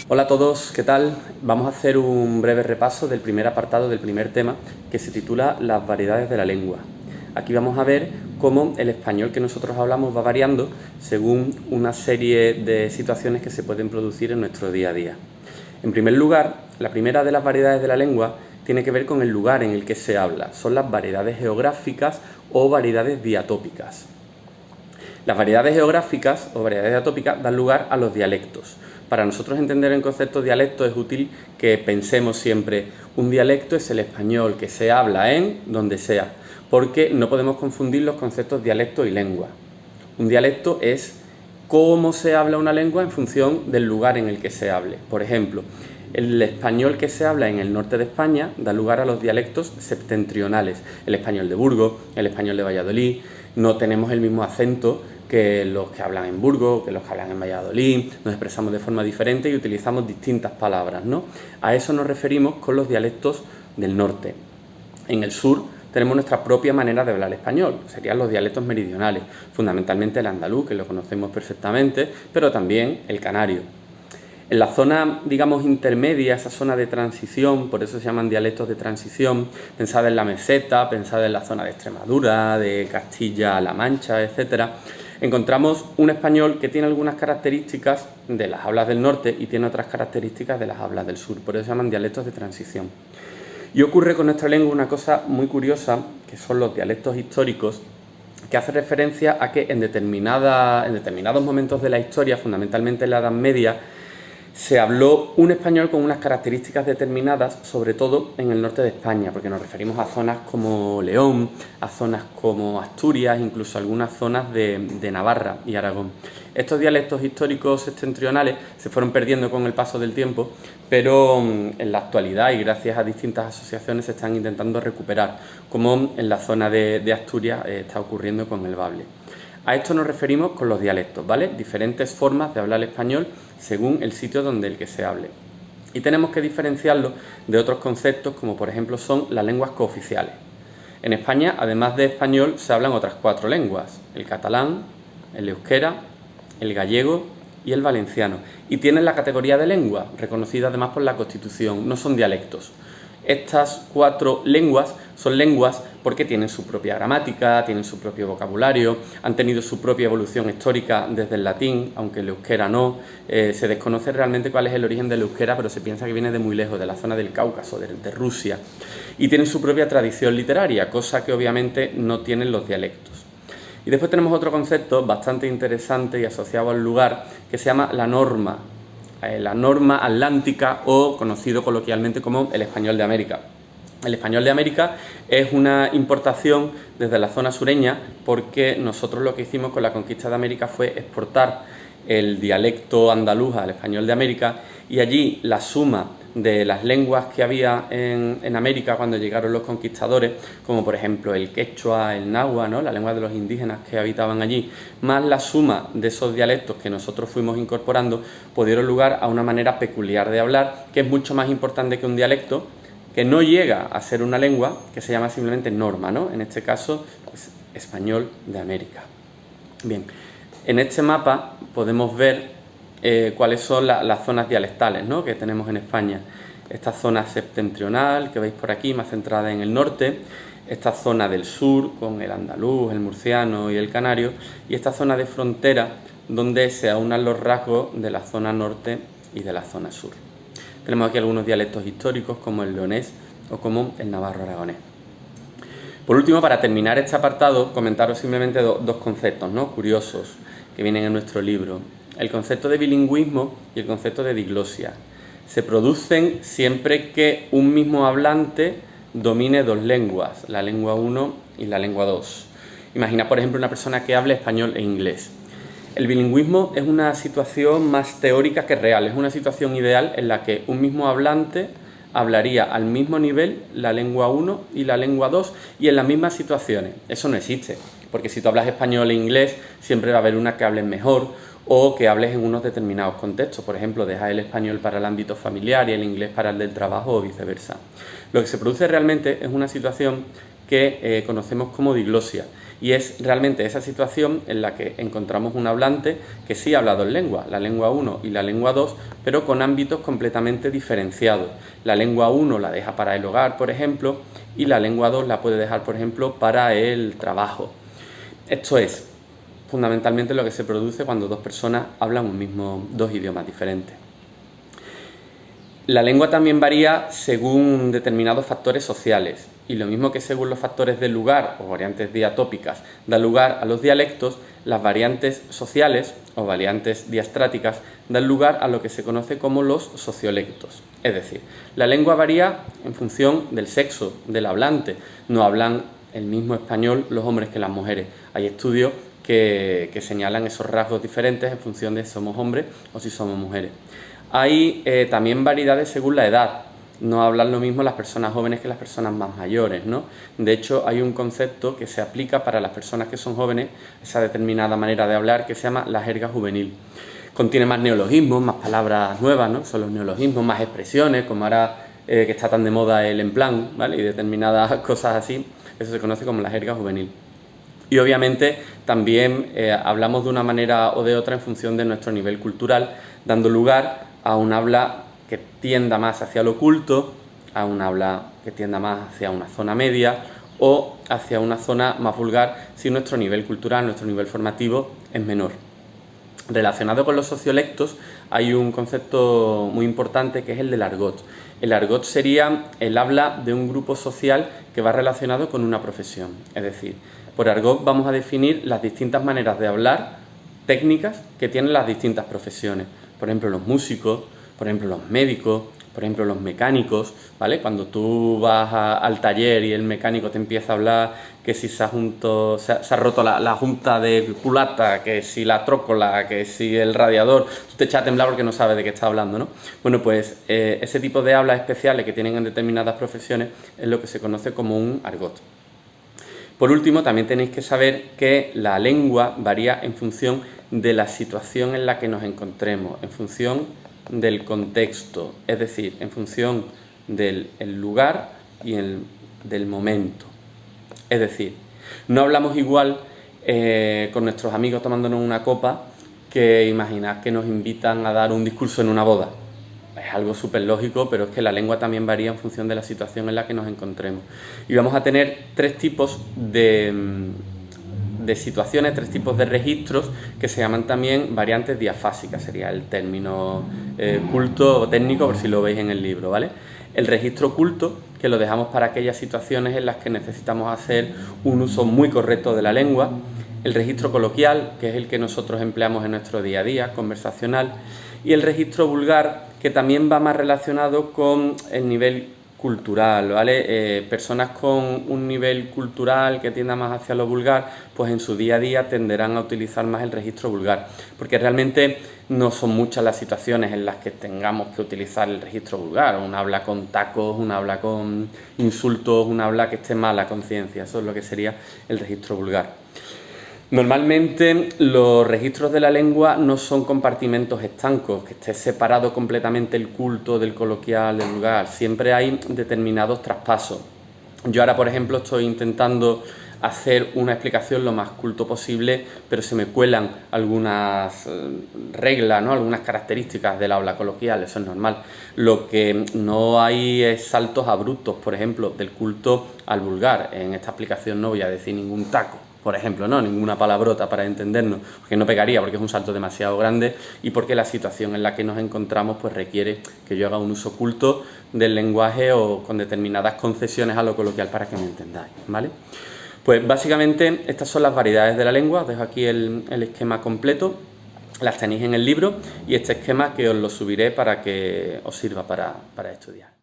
Hola a todos, ¿qué tal? Vamos a hacer un breve repaso del primer apartado del primer tema que se titula Las variedades de la lengua. Aquí vamos a ver cómo el español que nosotros hablamos va variando según una serie de situaciones que se pueden producir en nuestro día a día. En primer lugar, la primera de las variedades de la lengua tiene que ver con el lugar en el que se habla. Son las variedades geográficas o variedades diatópicas. Las variedades geográficas o variedades diatópicas dan lugar a los dialectos. Para nosotros entender el concepto de dialecto es útil que pensemos siempre un dialecto es el español que se habla en donde sea, porque no podemos confundir los conceptos dialecto y lengua. Un dialecto es cómo se habla una lengua en función del lugar en el que se hable. Por ejemplo, el español que se habla en el norte de España da lugar a los dialectos septentrionales, el español de Burgos, el español de Valladolid. No tenemos el mismo acento que los que hablan en Burgos, que los que hablan en Valladolid, nos expresamos de forma diferente y utilizamos distintas palabras, ¿no? A eso nos referimos con los dialectos del norte. En el sur tenemos nuestra propia manera de hablar español, serían los dialectos meridionales, fundamentalmente el andaluz, que lo conocemos perfectamente, pero también el canario. En la zona, digamos, intermedia, esa zona de transición, por eso se llaman dialectos de transición, pensad en la meseta, pensad en la zona de Extremadura, de Castilla-La Mancha, etcétera, encontramos un español que tiene algunas características de las hablas del norte y tiene otras características de las hablas del sur, por eso se llaman dialectos de transición. Y ocurre con nuestra lengua una cosa muy curiosa, que son los dialectos históricos, que hace referencia a que en determinados momentos de la historia, fundamentalmente en la Edad Media, se habló un español con unas características determinadas, sobre todo en el norte de España, porque nos referimos a zonas como León, a zonas como Asturias, incluso algunas zonas de Navarra y Aragón. Estos dialectos históricos septentrionales se fueron perdiendo con el paso del tiempo, pero en la actualidad y gracias a distintas asociaciones se están intentando recuperar, como en la zona de Asturias está ocurriendo con el bable. A esto nos referimos con los dialectos, ¿vale? Diferentes formas de hablar español según el sitio donde el que se hable. Y tenemos que diferenciarlo de otros conceptos como por ejemplo son las lenguas cooficiales. En España, además de español, se hablan otras 4 lenguas, el catalán, el euskera, el gallego y el valenciano. Y tienen la categoría de lengua, reconocida además por la Constitución, no son dialectos. Estas 4 lenguas son lenguas porque tienen su propia gramática, tienen su propio vocabulario, han tenido su propia evolución histórica desde el latín, aunque el euskera no. Se desconoce realmente cuál es el origen del euskera, pero se piensa que viene de muy lejos, de la zona del Cáucaso, de Rusia. Y tienen su propia tradición literaria, cosa que obviamente no tienen los dialectos. Y después tenemos otro concepto bastante interesante y asociado al lugar, que se llama la norma atlántica o conocido coloquialmente como el español de América. El español de América es una importación desde la zona sureña porque nosotros lo que hicimos con la conquista de América fue exportar el dialecto andaluz al español de América y allí la suma de las lenguas que había en América cuando llegaron los conquistadores, como por ejemplo el quechua, el nahua, ¿no? La lengua de los indígenas que habitaban allí, más la suma de esos dialectos que nosotros fuimos incorporando, dieron lugar a una manera peculiar de hablar, que es mucho más importante que un dialecto, que no llega a ser una lengua, que se llama simplemente norma, ¿no? En este caso, pues, español de América. Bien, en este mapa podemos ver cuáles son las zonas dialectales, ¿no? Que tenemos en España. Esta zona septentrional, que veis por aquí, más centrada en el norte, esta zona del sur, con el andaluz, el murciano y el canario, y esta zona de frontera, donde se aunan los rasgos de la zona norte y de la zona sur. Tenemos aquí algunos dialectos históricos, como el leonés o como el navarro-aragonés. Por último, para terminar este apartado, comentaros simplemente dos conceptos, ¿no? Curiosos que vienen en nuestro libro. El concepto de bilingüismo y el concepto de diglosia. Se producen siempre que un mismo hablante domine 2 lenguas, la lengua 1 y la lengua 2. Imagina, por ejemplo, una persona que hable español e inglés. El bilingüismo es una situación más teórica que real, es una situación ideal en la que un mismo hablante hablaría al mismo nivel la lengua 1 y la lengua 2 y en las mismas situaciones. Eso no existe, porque si tú hablas español e inglés, siempre va a haber una que hables mejor o que hables en unos determinados contextos. Por ejemplo, dejas el español para el ámbito familiar y el inglés para el del trabajo o viceversa. Lo que se produce realmente es una situación que conocemos como diglosia y es realmente esa situación en la que encontramos un hablante que sí habla dos lenguas, la lengua 1 y la lengua 2, pero con ámbitos completamente diferenciados. La lengua 1 la deja para el hogar, por ejemplo, y la lengua 2 la puede dejar, por ejemplo, para el trabajo. Esto es fundamentalmente lo que se produce cuando dos personas hablan dos idiomas diferentes. La lengua también varía según determinados factores sociales, y lo mismo que según los factores del lugar o variantes diatópicas dan lugar a los dialectos, las variantes sociales o variantes diastráticas dan lugar a lo que se conoce como los sociolectos. Es decir, la lengua varía en función del sexo del hablante. No hablan el mismo español los hombres que las mujeres. Hay estudios que señalan esos rasgos diferentes en función de si somos hombres o si somos mujeres. Hay también variedades según la edad. No hablan lo mismo las personas jóvenes que las personas más mayores, ¿no? De hecho, hay un concepto que se aplica para las personas que son jóvenes, esa determinada manera de hablar, que se llama la jerga juvenil. Contiene más neologismos, más palabras nuevas, ¿no? Son los neologismos, más expresiones, como ahora que está tan de moda el en plan, ¿vale? Y determinadas cosas así. Eso se conoce como la jerga juvenil. Y obviamente también hablamos de una manera o de otra en función de nuestro nivel cultural, dando lugar a un habla que tienda más hacia lo culto, a un habla que tienda más hacia una zona media o hacia una zona más vulgar si nuestro nivel cultural, nuestro nivel formativo es menor. Relacionado con los sociolectos hay un concepto muy importante que es el del argot. El argot sería el habla de un grupo social que va relacionado con una profesión. Es decir, por argot vamos a definir las distintas maneras de hablar técnicas que tienen las distintas profesiones. Por ejemplo, los músicos, por ejemplo, los médicos, por ejemplo, los mecánicos, ¿vale? Cuando tú vas al taller y el mecánico te empieza a hablar que si se ha roto la junta de culata, que si la trócola, que si el radiador, tú te echas a temblar porque no sabes de qué está hablando, ¿no? Bueno, pues ese tipo de hablas especiales que tienen en determinadas profesiones es lo que se conoce como un argot. Por último, también tenéis que saber que la lengua varía en función de la situación en la que nos encontremos, en función del contexto, es decir, en función del lugar y del momento. Es decir, no hablamos igual con nuestros amigos tomándonos una copa que imaginad que nos invitan a dar un discurso en una boda. Es algo súper lógico, pero es que la lengua también varía en función de la situación en la que nos encontremos. Y vamos a tener tres tipos de situaciones, tres tipos de registros que se llaman también variantes diafásicas, sería el término culto o técnico, por si lo veis en el libro, ¿vale? El registro culto, que lo dejamos para aquellas situaciones en las que necesitamos hacer un uso muy correcto de la lengua. El registro coloquial, que es el que nosotros empleamos en nuestro día a día, conversacional. Y el registro vulgar, que también va más relacionado con el nivel cultural, ¿vale? Personas con un nivel cultural que tienda más hacia lo vulgar, pues en su día a día tenderán a utilizar más el registro vulgar, porque realmente no son muchas las situaciones en las que tengamos que utilizar el registro vulgar. Un habla con tacos, un habla con insultos, un habla que esté mala a conciencia, eso es lo que sería el registro vulgar. Normalmente los registros de la lengua no son compartimentos estancos, que esté separado completamente el culto del coloquial, del vulgar. Siempre hay determinados traspasos. Yo ahora, por ejemplo, estoy intentando hacer una explicación lo más culto posible, pero se me cuelan algunas reglas, ¿no? Algunas características del habla coloquial, eso es normal. Lo que no hay es saltos abruptos, por ejemplo, del culto al vulgar. En esta explicación no voy a decir ningún taco, por ejemplo, no, ninguna palabrota para entendernos, porque no pegaría, porque es un salto demasiado grande y porque la situación en la que nos encontramos pues requiere que yo haga un uso culto del lenguaje o con determinadas concesiones a lo coloquial para que me entendáis, ¿vale? Pues básicamente estas son las variedades de la lengua. Os dejo aquí el esquema completo, las tenéis en el libro y este esquema que os lo subiré para que os sirva para estudiar.